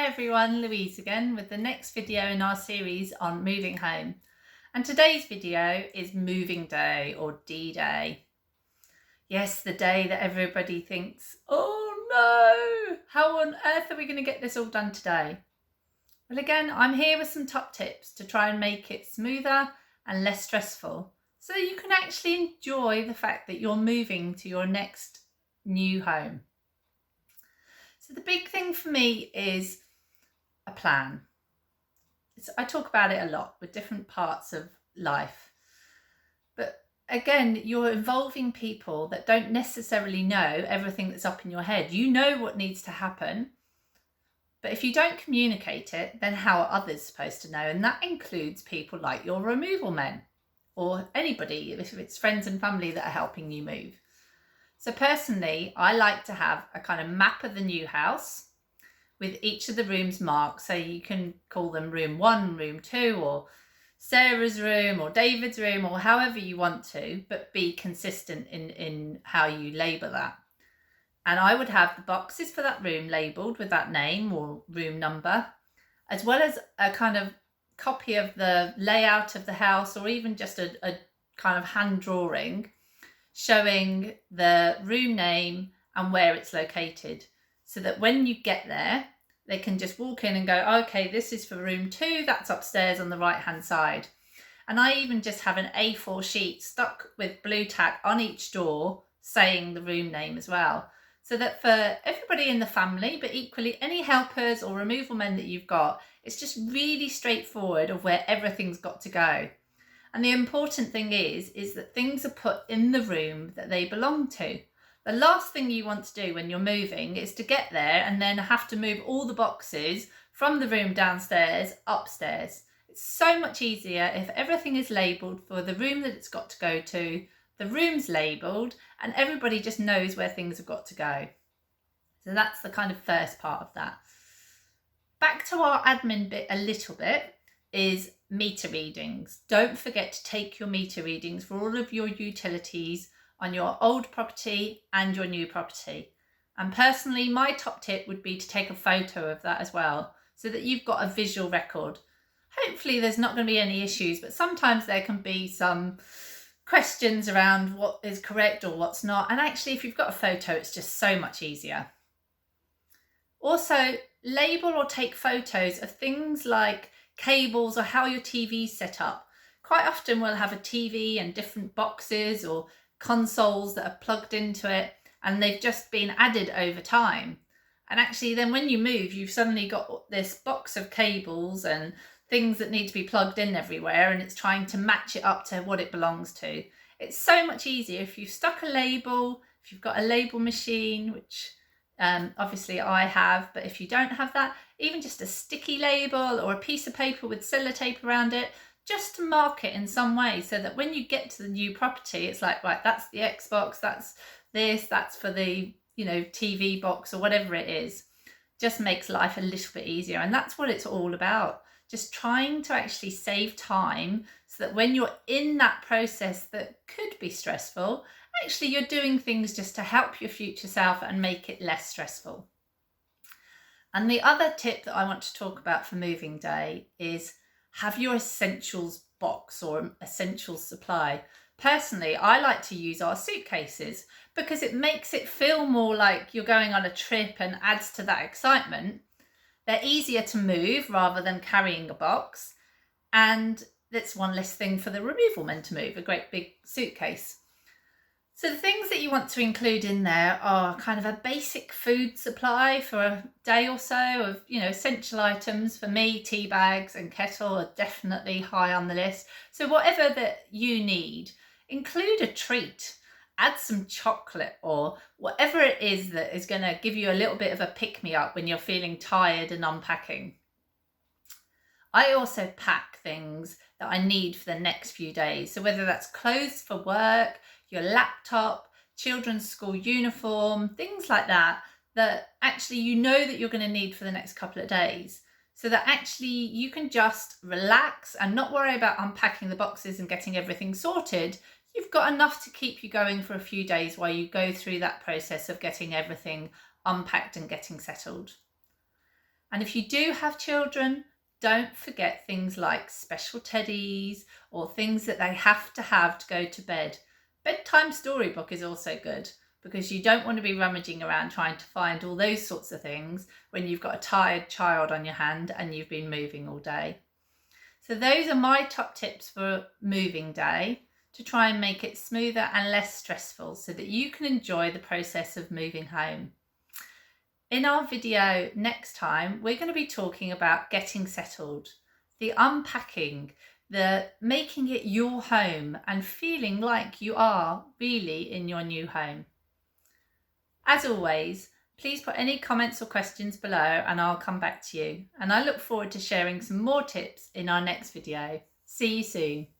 Hi everyone, Louise again with the next video in our series on moving home. And today's video is moving day or D-Day. Yes, the day that everybody thinks, oh no, how on earth are we going to get this all done today? Well, again, I'm here with some top tips to try and make it smoother and less stressful so you can actually enjoy the fact that you're moving to your next new home. So the big thing for me is a plan. I talk about it a lot with different parts of life. But again, you're involving people that don't necessarily know everything that's up in your head. You know what needs to happen. But if you don't communicate it, then how are others supposed to know? And that includes people like your removal men or anybody, if it's friends and family that are helping you move. So personally, I like to have a kind of map of the new house with each of the rooms marked. So you can call them room 1, room 2, or Sarah's room or David's room, or however you want to, but be consistent in how you label that. And I would have the boxes for that room labelled with that name or room number, as well as a kind of copy of the layout of the house, or even just a kind of hand drawing showing the room name and where it's located, so that when you get there, they can just walk in and go, okay, this is for room 2, that's upstairs on the right hand side. And I even just have an A4 sheet stuck with blue tack on each door saying the room name as well, so that for everybody in the family, but equally any helpers or removal men that you've got, it's just really straightforward of where everything's got to go. And the important thing is that things are put in the room that they belong to. The last thing you want to do when you're moving is to get there and then have to move all the boxes from the room downstairs upstairs. It's so much easier if everything is labelled for the room that it's got to go to, the room's labelled, and everybody just knows where things have got to go. So that's the kind of first part of that. Back to our admin bit a little bit is meter readings. Don't forget to take your meter readings for all of your utilities on your old property and your new property. And personally, my top tip would be to take a photo of that as well, so that you've got a visual record. Hopefully there's not going to be any issues, but sometimes there can be some questions around what is correct or what's not. And actually, if you've got a photo, it's just so much easier. Also, label or take photos of things like cables or how your TV's set up. Quite often we'll have a TV and different boxes or consoles that are plugged into it, and they've just been added over time. And actually then when you move, you've suddenly got this box of cables and things that need to be plugged in everywhere, and it's trying to match it up to what it belongs to. It's so much easier if you've stuck a label, if you've got a label machine, which obviously I have, but if you don't have that, even just a sticky label or a piece of paper with sellotape around it, just to mark it in some way, so that when you get to the new property, it's like, right, that's the Xbox, that's this, that's for the, TV box or whatever it is. Just makes life a little bit easier. And that's what it's all about. Just trying to actually save time so that when you're in that process that could be stressful, actually you're doing things just to help your future self and make it less stressful. And the other tip that I want to talk about for moving day is have your essentials box or essentials supply. Personally, I like to use our suitcases because it makes it feel more like you're going on a trip and adds to that excitement. They're easier to move rather than carrying a box. And that's one less thing for the removal men to move, a great big suitcase. So the things that you want to include in there are kind of a basic food supply for a day or so of, essential items. For me, tea bags and kettle are definitely high on the list. So whatever that you need, include a treat. Add some chocolate or whatever it is that is going to give you a little bit of a pick-me-up when you're feeling tired and unpacking. I also pack things that I need for the next few days. So whether that's clothes for work, your laptop, children's school uniform, things like that, that actually that you're going to need for the next couple of days. So that actually you can just relax and not worry about unpacking the boxes and getting everything sorted. You've got enough to keep you going for a few days while you go through that process of getting everything unpacked and getting settled. And if you do have children, don't forget things like special teddies or things that they have to go to bed. Bedtime storybook is also good because you don't want to be rummaging around trying to find all those sorts of things when you've got a tired child on your hand and you've been moving all day. So those are my top tips for moving day to try and make it smoother and less stressful so that you can enjoy the process of moving home. In our video next time, we're going to be talking about getting settled, the unpacking, the making it your home and feeling like you are really in your new home. As always, please put any comments or questions below and I'll come back to you. And I look forward to sharing some more tips in our next video. See you soon.